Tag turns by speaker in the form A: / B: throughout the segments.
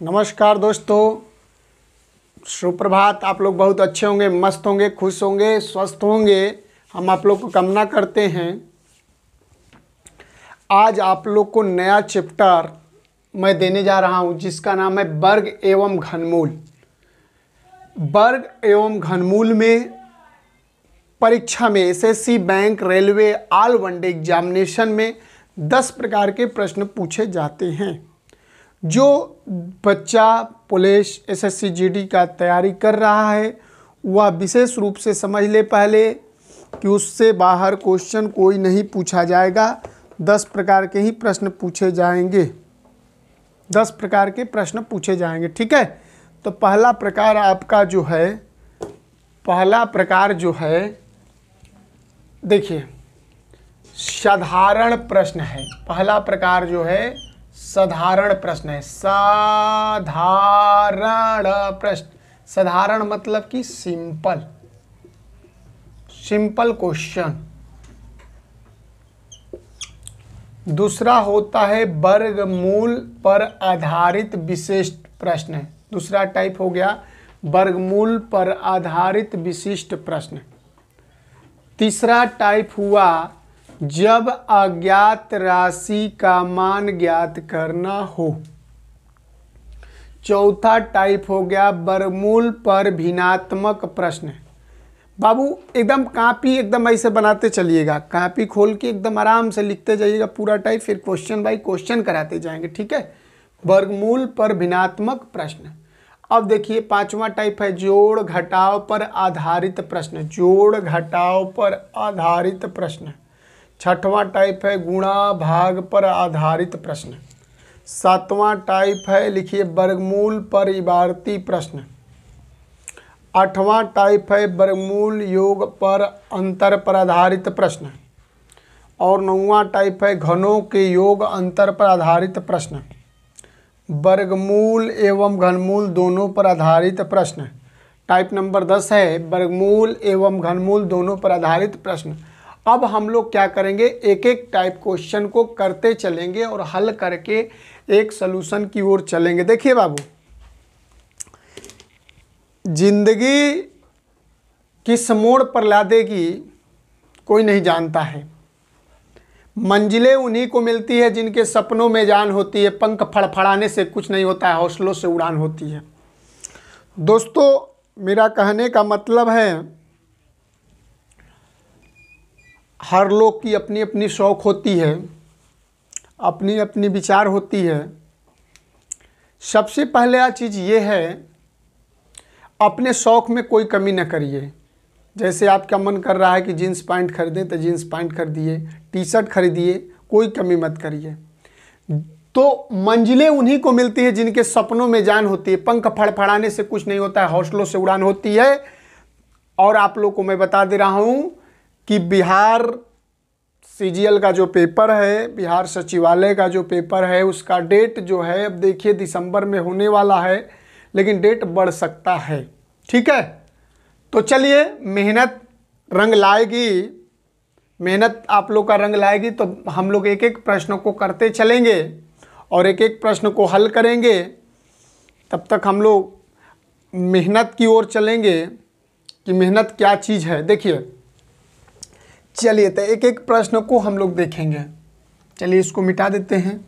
A: नमस्कार दोस्तों, सुप्रभात। आप लोग बहुत अच्छे होंगे, मस्त होंगे, खुश होंगे, स्वस्थ होंगे, हम आप लोग को कामना करते हैं। आज आप लोग को नया चैप्टर मैं देने जा रहा हूं जिसका नाम है वर्ग एवं घनमूल। वर्ग एवं घनमूल में परीक्षा में SSC, bank, railway, all one day examination में 10 प्रकार के प्रश्न पूछे जाते हैं। जो बच्चा पुलिस, एसएससी, जीडी का तैयारी कर रहा है वह विशेष रूप से समझ ले पहले कि उससे बाहर क्वेश्चन कोई नहीं पूछा जाएगा। 10 प्रकार के ही प्रश्न पूछे जाएंगे। 10 प्रकार के प्रश्न पूछे जाएंगे, ठीक है। तो पहला प्रकार आपका जो है, देखिए, साधारण प्रश्न है। पहला प्रकार जो है साधारण प्रश्न है। साधारण प्रश्न, साधारण मतलब कि सिंपल क्वेश्चन। दूसरा होता है वर्गमूल पर आधारित विशिष्ट प्रश्न। दूसरा टाइप हो गया वर्गमूल पर आधारित विशिष्ट प्रश्न। तीसरा टाइप हुआ जब अज्ञात राशि का मान ज्ञात करना हो। चौथा टाइप हो गया वर्गमूल पर भिन्नात्मक प्रश्न। बाबू एकदम कॉपी एकदम ऐसे बनाते चलिएगा, कॉपी खोल के एकदम आराम से लिखते जाइएगा पूरा टाइप, फिर क्वेश्चन बाय क्वेश्चन कराते जाएंगे, ठीक है। वर्गमूल पर भिन्नात्मक प्रश्न। अब देखिए पांचवा टाइप है जोड़ घटाव पर आधारित प्रश्न। जोड़ घटाव पर आधारित प्रश्न। छठवां टाइप है गुणा भाग पर आधारित प्रश्न। सातवां टाइप है लिखिए वर्गमूल पर इबारती प्रश्न। आठवां टाइप है वर्गमूल योग पर अंतर पर आधारित प्रश्न। और नौवां टाइप है घनों के योग अंतर पर आधारित प्रश्न। वर्गमूल एवं घनमूल दोनों पर आधारित प्रश्न। टाइप नंबर 10 है वर्गमूल एवं घनमूल दोनों पर आधारित प्रश्न। अब हम लोग क्या करेंगे, एक एक टाइप क्वेश्चन को करते चलेंगे और हल करके एक सलूशन की ओर चलेंगे। देखिए बाबू, जिंदगी किस मोड़ पर ला देगी कोई नहीं जानता है। मंजिलें उन्हीं को मिलती है जिनके सपनों में जान होती है। पंख फड़फड़ाने से कुछ नहीं होता है, हौसलों से उड़ान होती है। दोस्तों मेरा कहने का मतलब है हर लोग की अपनी अपनी शौक़ होती है, अपनी अपनी विचार होती है। सबसे पहले चीज़ ये है, अपने शौक़ में कोई कमी न करिए। जैसे आपका मन कर रहा है कि जीन्स पैंट खरीदें तो जीन्स पैंट खरीदिए, टी शर्ट खरीदिए, कोई कमी मत करिए। तो मंजिलें उन्हीं को मिलती है जिनके सपनों में जान होती है। पंख फड़फड़ाने से कुछ नहीं होता है, हौसलों से उड़ान होती है। और आप लोग को मैं बता दे रहा हूँ कि बिहार सीजीएल का जो पेपर है, बिहार सचिवालय का जो पेपर है, उसका डेट जो है अब देखिए दिसंबर में होने वाला है, लेकिन डेट बढ़ सकता है, ठीक है। तो चलिए, मेहनत रंग लाएगी, मेहनत आप लोग का रंग लाएगी। तो हम लोग एक एक प्रश्न को करते चलेंगे और एक एक प्रश्न को हल करेंगे। तब तक हम लोग मेहनत की ओर चलेंगे कि मेहनत क्या चीज़ है। देखिए चलिए, तो एक एक प्रश्न को हम लोग देखेंगे। चलिए इसको मिटा देते हैं।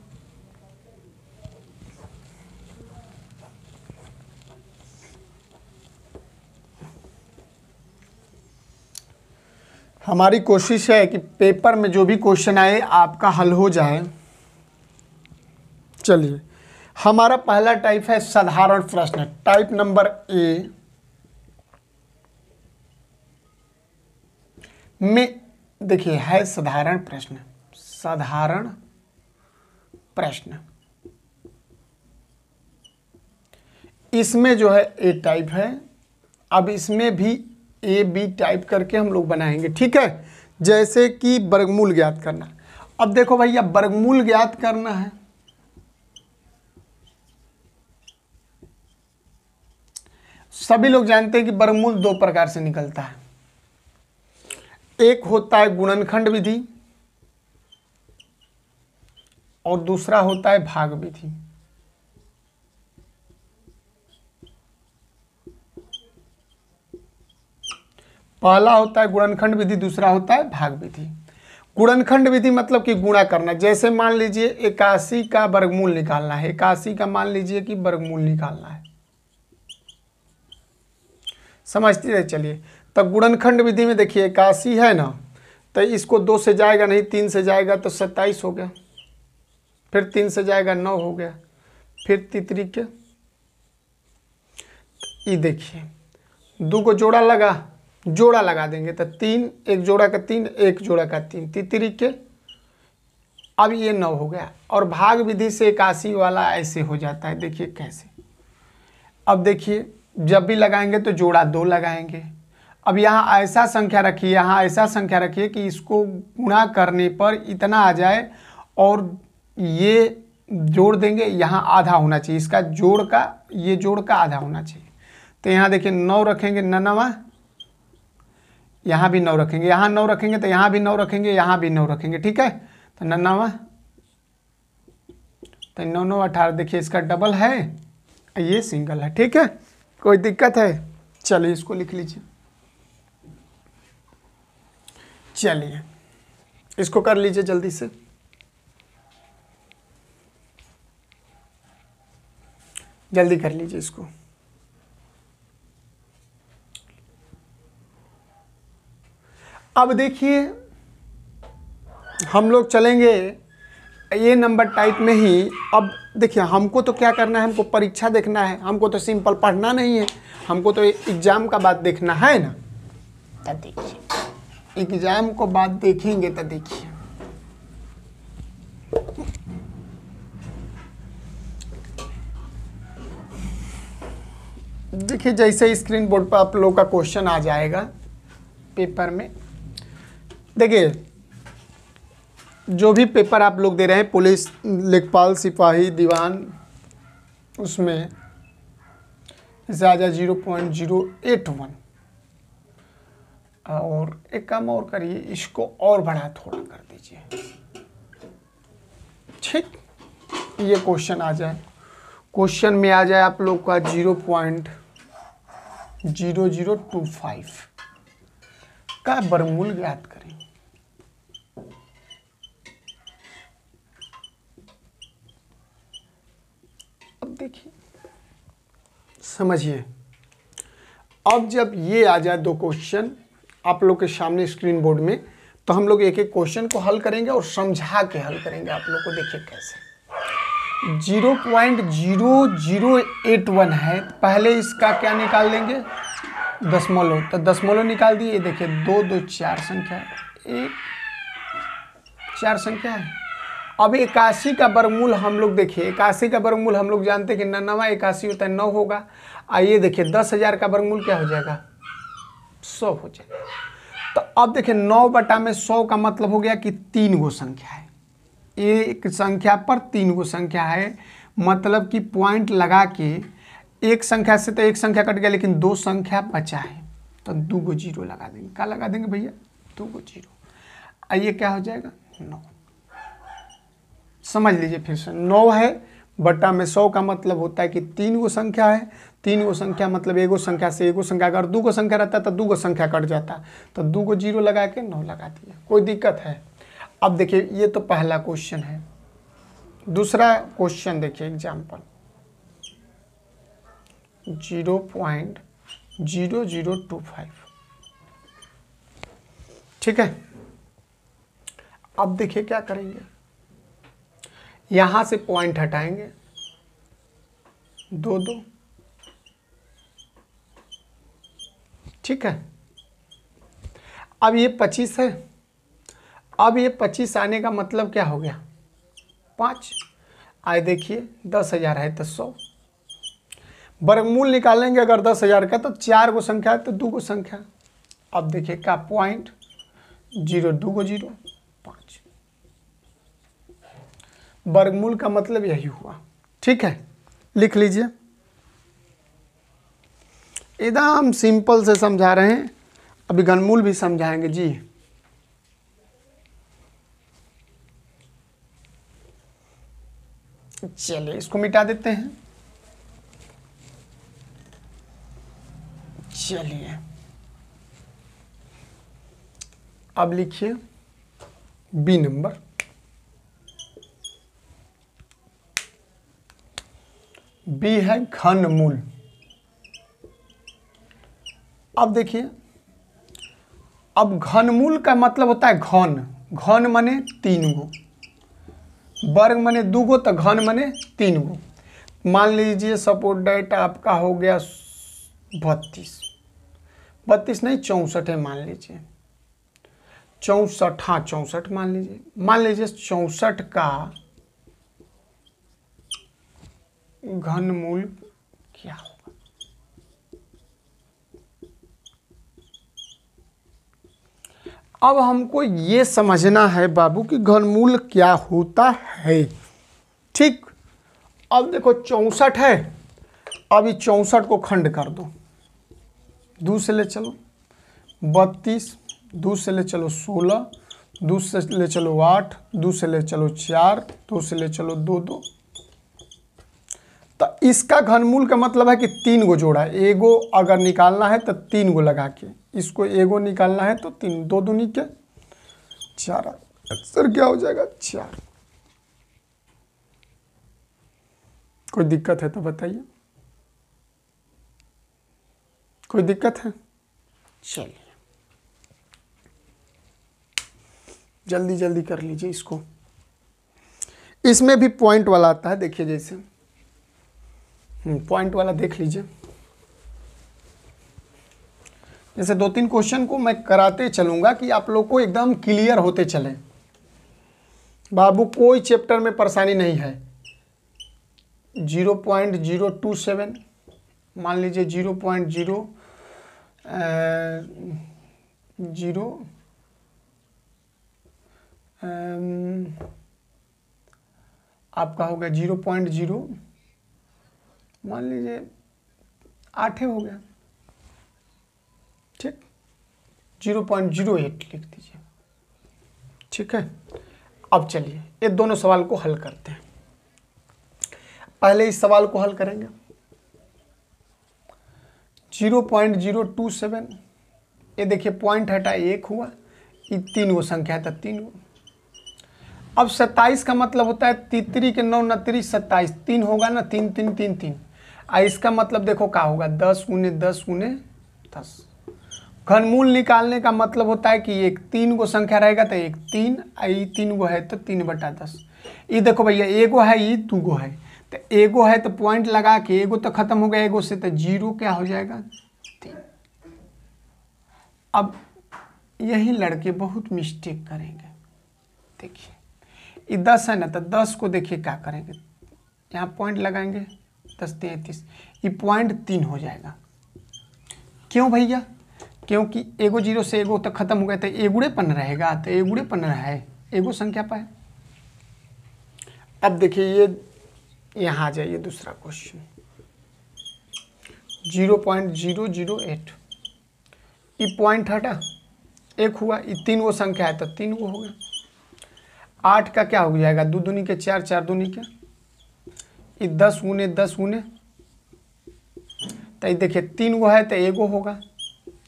A: हमारी कोशिश है कि पेपर में जो भी क्वेश्चन आए आपका हल हो जाए। चलिए, हमारा पहला टाइप है साधारण प्रश्न। टाइप नंबर ए में देखिए है साधारण प्रश्न। साधारण प्रश्न इसमें जो है ए टाइप है। अब इसमें भी ए बी टाइप करके हम लोग बनाएंगे, ठीक है। जैसे कि वर्गमूल ज्ञात करना। अब देखो भैया, वर्गमूल ज्ञात करना है। सभी लोग जानते हैं कि वर्गमूल 2 प्रकार से निकलता है। एक होता है गुणनखंड विधि और दूसरा होता है भाग विधि। पहला होता है गुणनखंड विधि, दूसरा होता है भाग विधि। गुणनखंड विधि मतलब कि गुणा करना। जैसे मान लीजिए 81 का वर्गमूल निकालना है, 81 का मान लीजिए कि वर्गमूल निकालना है, समझते रहे। चलिए, तब गुणनखंड विधि में देखिए 81 है ना, तो इसको 2 से जाएगा नहीं, 3 से जाएगा तो 27 हो गया, फिर 3 से जाएगा 9 हो गया, फिर तितरी के ये देखिए 2 को जोड़ा लगा देंगे तो 3, एक जोड़ा का 3, एक जोड़ा का 3, तितरी के अब ये 9 हो गया। और भाग विधि से 81 वाला ऐसे हो जाता है। देखिए कैसे, अब देखिए जब भी लगाएंगे तो जोड़ा 2 लगाएंगे। अब यहाँ ऐसा संख्या रखिए, यहाँ ऐसा संख्या रखिए कि इसको गुणा करने पर इतना आ जाए और ये जोड़ देंगे, यहाँ आधा होना चाहिए, इसका जोड़ का, ये जोड़ का आधा होना चाहिए। तो यहाँ देखिए 9 रखेंगे, 9वां, यहाँ भी 9 रखेंगे, यहाँ 9 रखेंगे तो यहाँ भी 9 रखेंगे, यहाँ भी 9 रखेंगे, ठीक है। तो 9वां, तो 9 9 18, देखिए इसका डबल है, ये सिंगल है, ठीक है। कोई दिक्कत है? चलिए इसको लिख लीजिए। चलिए इसको कर लीजिए जल्दी से। जल्दी कर लीजिए इसको। अब देखिए हम लोग चलेंगे ये नंबर टाइप में ही। अब देखिए हमको तो क्या करना है, हमको परीक्षा देखना है, हमको तो सिंपल पढ़ना नहीं है, हमको तो एग्जाम का बात देखना है ना। तो देखिए एग्जाम को बात देखेंगे तो देखिए जैसे स्क्रीन बोर्ड पर आप लोग का क्वेश्चन आ जाएगा पेपर में। देखिए जो भी पेपर आप लोग दे रहे हैं, पुलिस, लेखपाल, सिपाही, दीवान, उसमें इसे आ जाए 0.081। और एक काम और करिए, इसको और बढ़ा थोड़ा कर दीजिए, ठीक। ये क्वेश्चन आ जाए, क्वेश्चन में आ जाए आप लोग का 0.0025 का वर्गमूल ज्ञात करें। अब देखिए समझिए, अब जब ये आ जाए 2 क्वेश्चन आप लोग के सामने स्क्रीन बोर्ड में, तो हम लोग एक एक क्वेश्चन को हल करेंगे और समझा के हल करेंगे आप लोग को। देखिए कैसे 0.0081 है, पहले इसका क्या निकाल लेंगे, दशमलव, तो दशमलव निकाल दिए। देखिए 2 2 4 संख्या, 1 4 संख्या है। अब 81 का वर्गमूल हम लोग देखिए, 81 का वर्गमूल हम लोग जानते हैं कि 9वां 81 होता है, 9 होगा। आइए देखिए 10,000 का वर्गमूल क्या हो जाएगा, 100 हो जाएगा। तो अब देखिए 9/100 का मतलब हो गया कि 3 गो संख्या है, एक संख्या पर 3 गो संख्या है, मतलब कि पॉइंट लगा के एक संख्या से तो एक संख्या कट गया, लेकिन 2 संख्या बचा है, तो 2 गो 0 लगा देंगे। क्या लगा देंगे भैया, 2 गो 0। आइए क्या हो जाएगा, 9। समझ लीजिए फिर से, 9 है बटा में 100 का मतलब होता है कि 3 गो संख्या है। 3 गो संख्या मतलब एगो संख्या से एगो संख्या, अगर 2 गो संख्या रहता तो 2 गो संख्या कट जाता, तो 2 गो 0 लगा के 9 लगा दिया। कोई दिक्कत है? अब देखिए ये तो पहला क्वेश्चन है। दूसरा क्वेश्चन देखिए, एग्जाम्पल 0.0025, ठीक है। अब देखिए क्या करेंगे, यहां से पॉइंट हटाएंगे, 2 2, ठीक है। अब ये 25 है, अब ये 25 आने का मतलब क्या हो गया, 5। आए देखिए 10,000 है तो 100, वर्गमूल निकालेंगे अगर 10,000 का, तो 4 गो संख्या है तो 2 गो संख्या। अब देखिए क्या पॉइंट 0 2 गो 0 5, वर्गमूल का मतलब यही हुआ, ठीक है। लिख लीजिए, एकदम सिंपल से समझा रहे हैं, अभी घनमूल भी समझाएंगे जी। चलिए इसको मिटा देते हैं। चलिए अब लिखिए बी नंबर। बी है घनमूल। अब देखिए, अब घनमूल का मतलब होता है घन। घन माने 3 गो, वर्ग माने 2 गो, तो घन माने 3 गो। मान लीजिए सपोज डेट आपका हो गया 32 नहीं 64 है, मान लीजिए 64, हाँ 64 मान लीजिए 64 का घनमूल क्या होगा। अब हमको ये समझना है बाबू कि घनमूल क्या होता है। ठीक, अब देखो 64 है, अब इस 64 को खंड कर दो, 2 से ले चलो 32, 2 से ले चलो 16, 2 से ले चलो 8, 2 से ले चलो 4, 2 से ले चलो 2 2। तो इसका घनमूल का मतलब है कि 3 गो जोड़ा, एगो अगर निकालना है तो 3 गो लगा के, इसको एगो निकालना है तो 3, 2 दूनी क्या 4, आंसर क्या हो जाएगा 4। कोई दिक्कत है तो बताइए, कोई दिक्कत है? चलिए जल्दी जल्दी कर लीजिए इसको। इसमें भी पॉइंट वाला आता है, देखिए जैसे पॉइंट वाला देख लीजिए। जैसे 2-3 क्वेश्चन को मैं कराते चलूंगा कि आप लोग को एकदम क्लियर होते चले। बाबू कोई चैप्टर में परेशानी नहीं है। 0.027 मान लीजिए 0.0 आपका हो गया 0.0 मान लीजिए 8 हो गया, ठीक 0.08 लिख दीजिए, ठीक है। अब चलिए ये दोनों सवाल को हल करते हैं। पहले इस सवाल को हल करेंगे। 0.027 ये देखिए पॉइंट हटा 1 हुआ, ये 3 गो संख्या है तो 3 गो। अब 27 का मतलब होता है तितरी के 9 9 27, 3 होगा ना, 3 3 3 3। इसका मतलब देखो क्या होगा 10 × 10 × 10। घनमूल निकालने का मतलब होता है कि एक 3 गो संख्या रहेगा तो एक 3, आई 3 गो है तो 3/10। ये देखो भैया एगो है, ये 2 गो है, तो एगो है तो पॉइंट लगा के एगो तो खत्म हो गया एगो से, तो 0 क्या हो जाएगा 3। अब यही लड़के बहुत मिस्टेक करेंगे। देखिए ये 10 है ना, तो 10 को देखिए क्या करेंगे, यहाँ पॉइंट लगाएंगे 10 33, ये पॉइंट 3 हो जाएगा। क्यों भैया? क्योंकि एगो 0 से एगो तक खत्म हो गया तो एगुड़े पन रहेगा, तो एगुड़े पन रहा है एगो संख्या पाए। अब देखिए ये यहाँ आ जाइए दूसरा क्वेश्चन 0.008, ये पॉइंट हटा 1 हुआ, ये 3 गो संख्या है तो 3 गो हो गया। 8 का क्या हो जाएगा 2 दूनी के 4, 4 दूनी के, ये 10 × 10 × तो ये देखिए 3 गो है तो एगो होगा,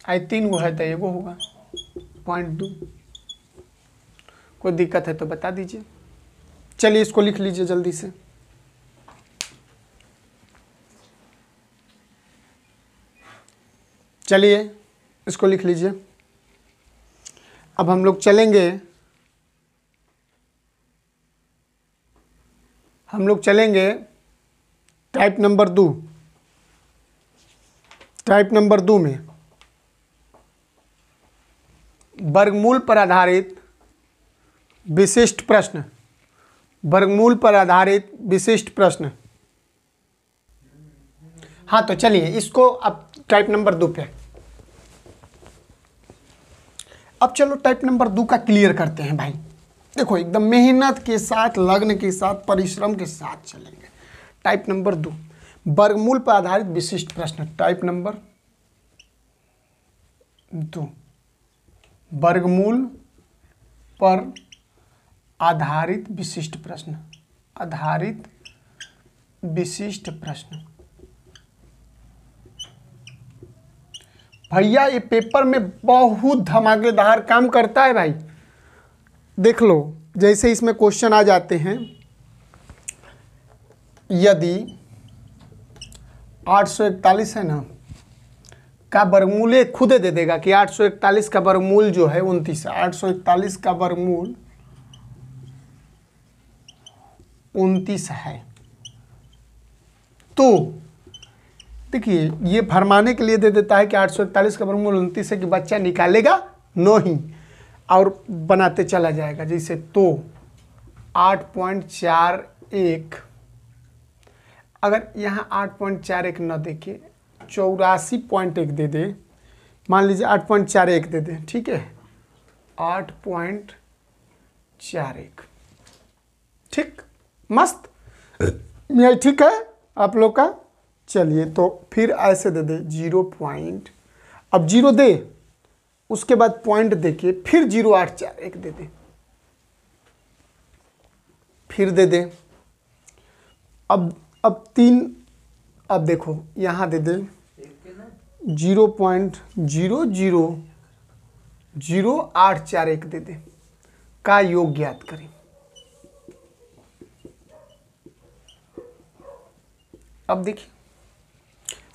A: आई 3 गो है तो एगो होगा 0.2। कोई दिक्कत है तो बता दीजिए। चलिए इसको लिख लीजिए जल्दी से। चलिए इसको लिख लीजिए। अब हम लोग चलेंगे टाइप नंबर 2। टाइप नंबर 2 में वर्गमूल पर आधारित विशिष्ट प्रश्न। वर्गमूल पर आधारित विशिष्ट प्रश्न। हाँ तो चलिए इसको अब टाइप नंबर 2 पे। अब चलो टाइप नंबर 2 का क्लियर करते हैं भाई। देखो एकदम मेहनत के साथ, लगन के साथ, परिश्रम के साथ चलेंगे। टाइप नंबर 2 वर्गमूल पर आधारित विशिष्ट प्रश्न। टाइप नंबर 2 वर्गमूल पर आधारित विशिष्ट प्रश्न। आधारित विशिष्ट प्रश्न। भैया ये पेपर में बहुत धमाकेदार काम करता है भाई। देख लो, जैसे इसमें क्वेश्चन आ जाते हैं, यदि 841 है ना का वर्गमूल, ये खुद दे देगा कि 841 का वर्गमूल जो है 29 है। 841 का वर्गमूल 29 है। तो देखिए ये फरमाने के लिए दे देता है कि 841 का वर्गमूल 29 है कि बच्चा निकालेगा नहीं और बनाते चला जाएगा। जैसे तो 8.41, अगर यहाँ 8.41 न देखे 84.1 दे दे, मान लीजिए 8.41 दे दे, ठीक है, 8.41, ठीक, मस्त ये ठीक है आप लोग का। चलिए तो फिर ऐसे दे दे 0 पॉइंट, अब 0 दे, उसके बाद पॉइंट देके फिर 0841 दे दे, फिर दे दे। अब 3, अब देखो यहाँ दे दे 0.000841 दे दे, का योग ज्ञात करें। अब देखिए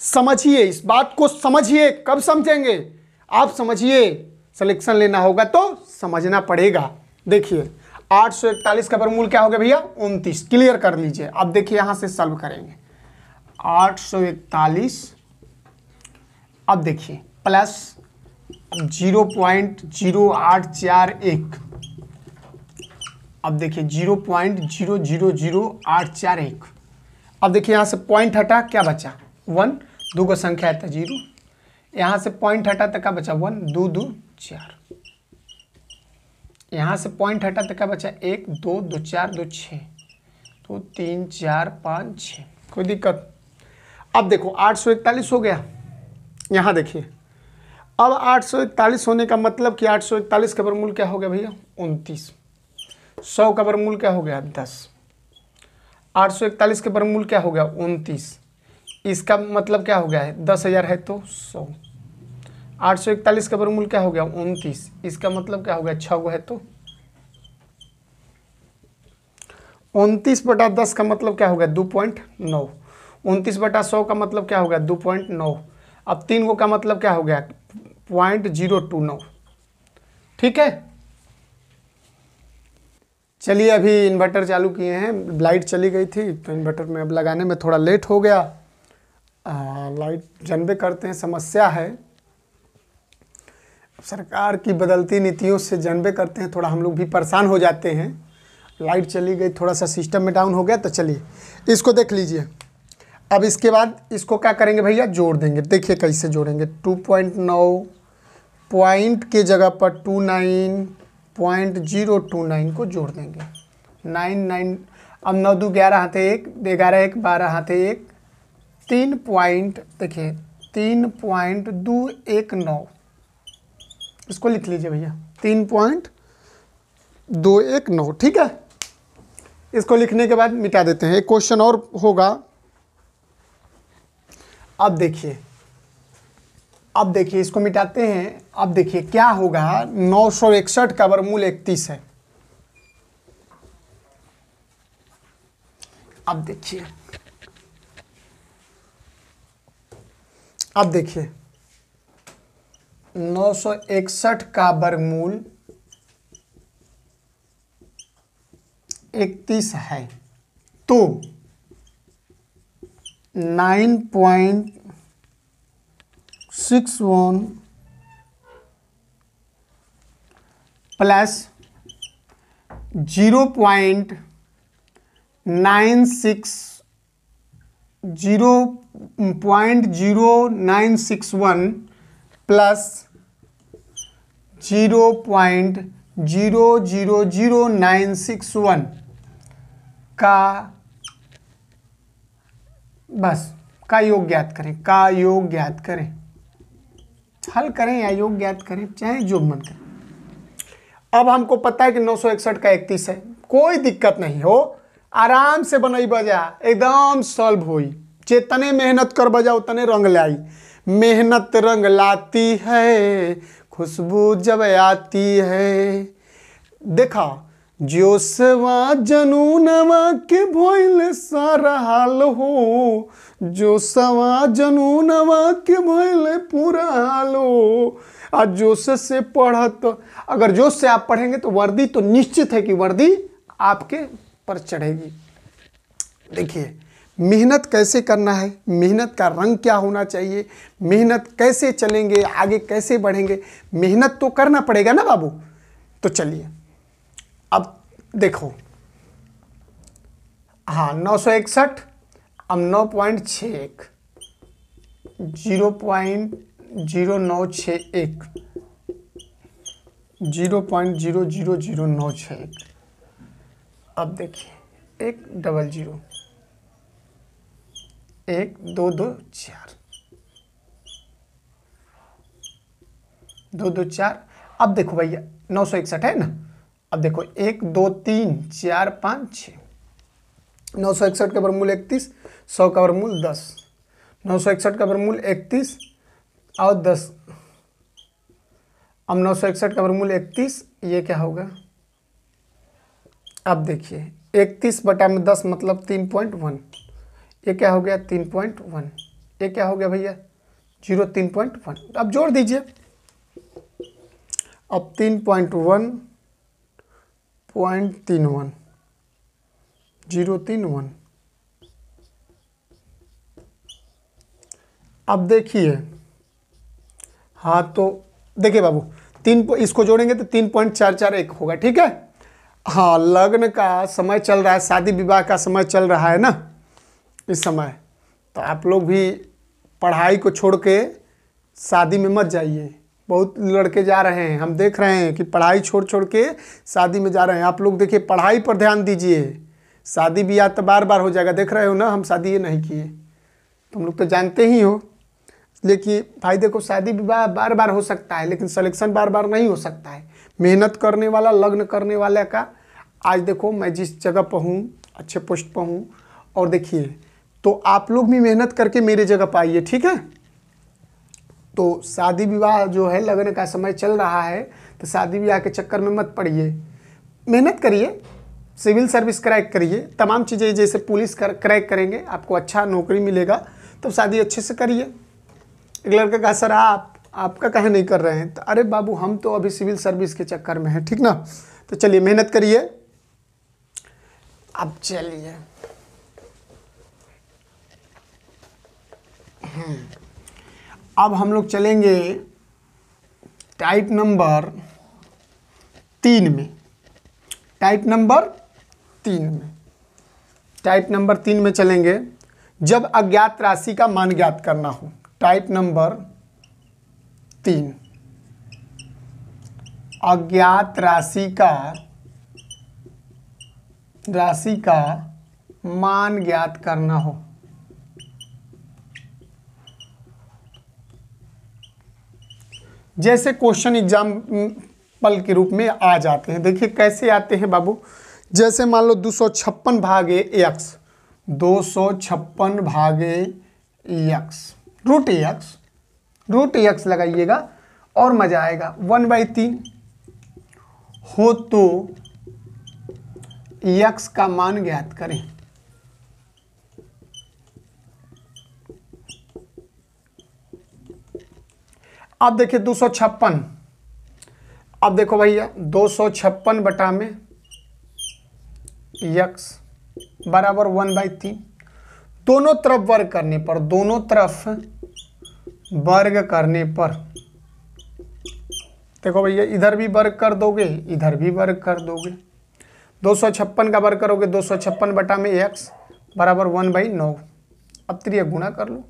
A: समझिए, इस बात को समझिए। कब समझेंगे आप? समझिए, सिलेक्शन लेना होगा तो समझना पड़ेगा। देखिए 841 का वर्गमूल क्या हो गया भैया? 29। क्लियर कर लीजिए। अब देखिए यहां से सॉल्व करेंगे 841, अब देखिए प्लस 0.0841, अब देखिए 0.000841, अब देखिए यहाँ से पॉइंट हटा क्या बचा? 1, 2 को संख्या है तो 0, यहाँ से पॉइंट हटा तो क्या बचा? 1, 2, 2, 4, यहाँ से पॉइंट हटा तो क्या बचा? 1, 2, 2, 4, 2, 6, 2, 3, 4, 5, 6, कोई दिक्कत? अब देखो 841 हो गया। यहाँ देखिए अब 841 होने का मतलब कि 841 का वर्गमूल क्या हो गया भैया? 29। 100 का वर्गमूल क्या हो गया? 10। 841 के वर्गमूल क्या हो गया? 29। इसका मतलब क्या हो गया है? 10,000 है तो 100। 841 का वर्गमूल क्या हो गया? 29। इसका मतलब क्या हो गया? 6 है तो 29/10 का मतलब क्या हो गया? 2.9। 29/100 का मतलब क्या हो गया? 2.9। अब 3 को का मतलब क्या हो गया? 0.029। ठीक है, चलिए अभी इन्वर्टर चालू किए हैं, लाइट चली गई थी तो इन्वर्टर में अब लगाने में थोड़ा लेट हो गया। लाइट जानबे करते हैं समस्या है, सरकार की बदलती नीतियों से जानबे करते हैं, थोड़ा हम लोग भी परेशान हो जाते हैं। लाइट चली गई, थोड़ा सा सिस्टम में डाउन हो गया। तो चलिए इसको देख लीजिए। अब इसके बाद इसको क्या करेंगे भैया? जोड़ देंगे। देखिए कैसे जोड़ेंगे। 2.9 पॉइंट के जगह पर 29.029 को जोड़ देंगे। 99, अब 9 2 11 हाथे 1, 11 1 12 हाथे 1, 3 पॉइंट, देखिए 3.219, इसको लिख लीजिए भैया 3.219। ठीक है, इसको लिखने के बाद मिटा देते हैं। एक क्वेश्चन और होगा। अब देखिए इसको मिटाते हैं। अब देखिए क्या होगा? 961 का वर्गमूल 31 है। अब देखिए 961 का वर्गमूल 31 है तो 9.61 प्लस 0.0961 प्लस 0.000961 का बस का योग ज्ञात करें। का योग ज्ञात करें, हल करें या योग ज्ञात करें, चाहे जो मन करें। अब हमको पता है कि 961 का 31 है, कोई दिक्कत नहीं हो, आराम से बनई बजा, एकदम सॉल्व होई। जितने मेहनत कर बजा उतने रंग लाई। मेहनत रंग लाती है, खुशबू जब आती है। देखा, जोशवा जनूनवा के भइल सारा हाल हो, जोशवा जनूनवा के भइल पूरा हाल हो। आज जोश से पढ़त, अगर जोश से आप पढ़ेंगे तो वर्दी तो निश्चित है कि वर्दी आपके पर चढ़ेगी। देखिए, मेहनत कैसे करना है, मेहनत का रंग क्या होना चाहिए, मेहनत कैसे चलेंगे, आगे कैसे बढ़ेंगे, मेहनत तो करना पड़ेगा ना बाबू। तो चलिए अब देखो, हाँ 961, अब 9.61, 0.0961, 0.0000961। अब देखिए 100, 1224, 224। अब देखो भैया 961 है ना। अब देखो 1 2 3 4 5 6, 961 का वर्गमूल 31, 100 का वर्गमूल 10, 961 का वर्गमूल 31 और 10। अब 961 का वर्गमूल 31, ये क्या होगा? अब देखिए 31 बटा में 10 मतलब 3.1, ये क्या हो गया? 3.1। ये क्या हो गया भैया? 3.1। अब जोड़ दीजिए। अब 3.1.31, 031। अब देखिए, हाँ तो देखिए बाबू, इसको जोड़ेंगे तो 3.441 होगा, ठीक है। हाँ, लग्न का समय चल रहा है, शादी विवाह का समय चल रहा है ना इस समय, तो आप लोग भी पढ़ाई को छोड़ के शादी में मत जाइए। बहुत लड़के जा रहे हैं, हम देख रहे हैं कि पढ़ाई छोड़ छोड़ के शादी में जा रहे हैं। आप लोग देखिए, पढ़ाई पर ध्यान दीजिए, शादी ब्याह तो बार बार हो जाएगा। देख रहे हो ना, हम शादी ये नहीं किए, तुम लोग तो जानते ही हो। लेकिन भाई देखो, शादी विवाह बार बार हो सकता है, लेकिन सिलेक्शन बार बार नहीं हो सकता है। मेहनत करने वाला, लग्न करने वाले का, आज देखो मैं जिस जगह पर हूँ, अच्छे पोस्ट पर हूँ, और देखिए तो आप लोग भी मेहनत करके मेरे जगह पर आइए, ठीक है। तो शादी विवाह जो है, लगन का समय चल रहा है, तो शादी विवाह के चक्कर में मत पड़िए, मेहनत करिए, सिविल सर्विस क्रैक करिए, तमाम चीज़ें जैसे पुलिस क्रैक करेंगे, आपको अच्छा नौकरी मिलेगा, तो शादी अच्छे से करिए। एक लड़का कहा, सर आपका कहे नहीं कर रहे हैं? तो अरे बाबू, हम तो अभी सिविल सर्विस के चक्कर में हैं, ठीक ना। तो चलिए मेहनत करिए। अब चलिए अब हम लोग चलेंगे टाइप नंबर 3 में। टाइप नंबर 3 में, टाइप नंबर 3 में चलेंगे, जब अज्ञात राशि का मान ज्ञात करना हो। टाइप नंबर 3, अज्ञात राशि का मान ज्ञात करना हो। जैसे क्वेश्चन एग्जाम्पल के रूप में आ जाते हैं। देखिए कैसे आते हैं बाबू, जैसे मान लो 256 भागे x, 256 भागे x, रूट एक्स लगाइएगा और मजा आएगा। 1/3 हो तो x का मान ज्ञात करें। अब देखिए 256, अब देखो भैया 256 बटा में x बराबर 1/3। दोनों तरफ वर्ग करने पर, दोनों तरफ वर्ग करने पर, देखो भैया इधर भी वर्ग कर दोगे, इधर भी वर्ग कर दोगे। 256 का वर्ग करोगे, 256 बटा में x बराबर 1/9। अब त्रिय गुणा कर लो,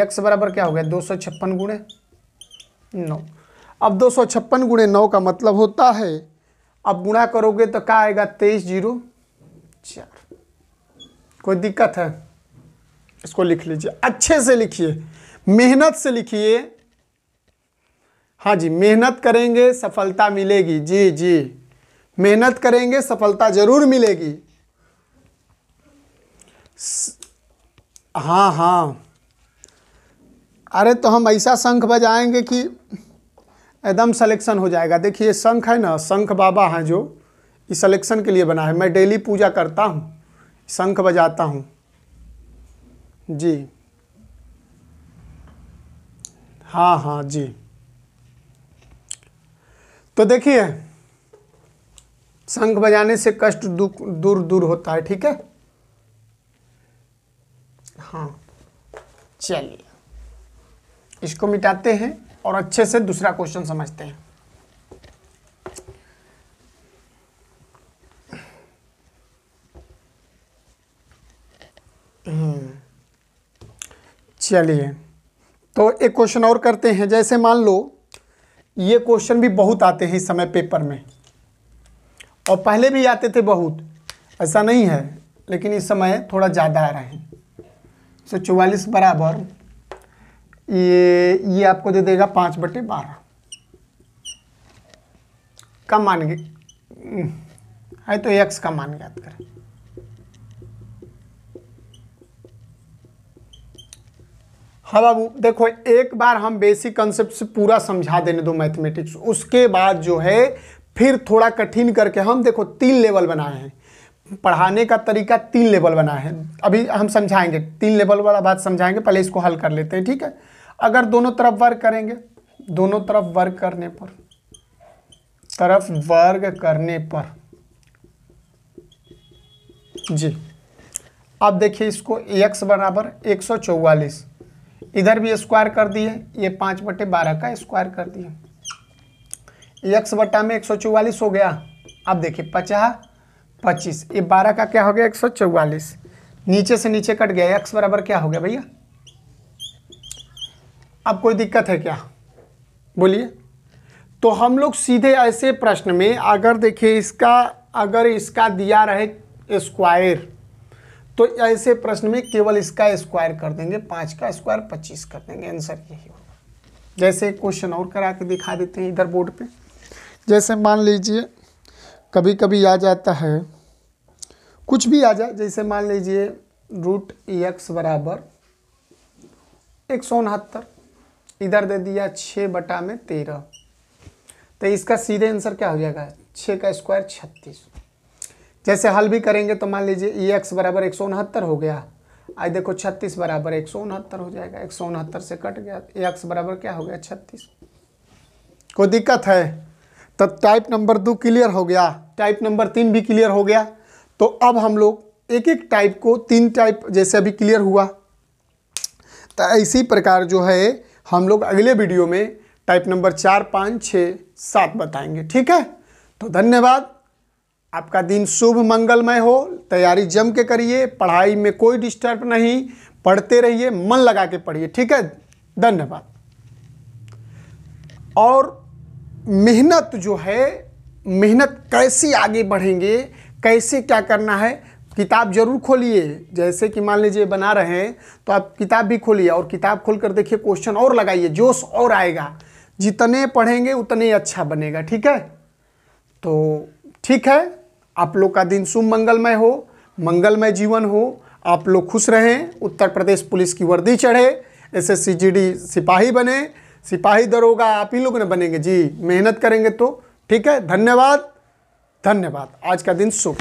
A: x बराबर क्या हो गया? 256 गुणे 9। अब 256 गुणे 9 का मतलब होता है, अब गुणा करोगे तो क्या आएगा? 2304। कोई दिक्कत है? इसको लिख लीजिए, अच्छे से लिखिए, मेहनत से लिखिए। हाँ जी, मेहनत करेंगे सफलता मिलेगी। जी जी, मेहनत करेंगे सफलता जरूर मिलेगी। हाँ हाँ अरे तो हम ऐसा शंख बजाएंगे कि एकदम सिलेक्शन हो जाएगा। देखिए ये शंख है ना, शंख बाबा हैं जो इस सिलेक्शन के लिए बना है। मैं डेली पूजा करता हूँ, शंख बजाता हूँ जी। हाँ हाँ जी। तो देखिए शंख बजाने से कष्ट दुख दूर दूर होता है, ठीक है। हाँ चलिए इसको मिटाते हैं और अच्छे से दूसरा क्वेश्चन समझते हैं। चलिए तो एक क्वेश्चन और करते हैं। जैसे मान लो ये क्वेश्चन भी बहुत आते हैं इस समय पेपर में, और पहले भी आते थे बहुत, ऐसा नहीं है, लेकिन इस समय थोड़ा ज़्यादा आ रहे हैं। 144 बराबर ये आपको दे देगा 5/12 का मान है, तो x का मान ज्ञात करें। हाँ बाबू देखो, एक बार हम बेसिक कंसेप्ट से पूरा समझा देने दो मैथमेटिक्स, उसके बाद जो है फिर थोड़ा कठिन करके हम देखो 3 लेवल बनाए हैं। पढ़ाने का तरीका 3 लेवल बना है, अभी हम समझाएंगे 3 लेवल वाला बात समझाएंगे। पहले इसको हल कर लेते हैं, ठीक है। अगर दोनों तरफ वर्ग करेंगे, दोनों तरफ वर्ग करने पर जी, अब देखिए इसको x बराबर 144, इधर भी स्क्वायर कर दिए, ये 5/12 का स्क्वायर कर दिए। x बटा में 144 हो गया। अब देखिए 50/25, ये 12 का क्या हो गया 144, नीचे से नीचे कट गया। x बराबर क्या हो गया भैया? अब कोई दिक्कत है क्या, बोलिए। तो हम लोग सीधे ऐसे प्रश्न में अगर देखिए अगर इसका दिया रहे स्क्वायर, तो ऐसे प्रश्न में केवल इसका स्क्वायर कर देंगे, 5 का स्क्वायर 25 कर देंगे, आंसर यही होगा। जैसे क्वेश्चन और करा के दिखा देते हैं इधर बोर्ड पे। जैसे मान लीजिए कभी कभी आ जाता है, कुछ भी आ जाए, जैसे मान लीजिए √x बराबर 169, इधर दे दिया 6/13, तो इसका सीधे आंसर क्या हो जाएगा? 6 का स्क्वायर 36। जैसे हल भी करेंगे तो मान लीजिए x बराबर 169 हो गया, आज देखो 36 बराबर 169 हो जाएगा, 169 से कट गया, x बराबर क्या हो गया 36। कोई दिक्कत है? तो टाइप नंबर 2 क्लियर हो गया, टाइप नंबर 3 भी क्लियर हो गया। तो अब हम लोग एक एक टाइप को 3 टाइप जैसे अभी क्लियर हुआ, तो इसी प्रकार जो है हम लोग अगले वीडियो में टाइप नंबर 4, 5, 6, 7 बताएंगे, ठीक है। तो धन्यवाद, आपका दिन शुभ मंगलमय हो, तैयारी जम के करिए, पढ़ाई में कोई डिस्टर्ब नहीं, पढ़ते रहिए, मन लगा के पढ़िए, ठीक है। धन्यवाद। और मेहनत जो है, मेहनत कैसे आगे बढ़ेंगे, कैसे क्या करना है, किताब जरूर खोलिए। जैसे कि मान लीजिए बना रहे हैं तो आप किताब भी खोलिए, और किताब खोलकर देखिए, क्वेश्चन और लगाइए, जोश और आएगा। जितने पढ़ेंगे उतने अच्छा बनेगा, ठीक है। तो ठीक है, आप लोग का दिन शुभ मंगलमय हो, मंगलमय जीवन हो, आप लोग खुश रहें, उत्तर प्रदेश पुलिस की वर्दी चढ़े, SSC GD सिपाही बने, सिपाही दरोगा आप ही लोग ने बनेंगे जी, मेहनत करेंगे तो, ठीक है। धन्यवाद, धन्यवाद। आज का दिन शुभ।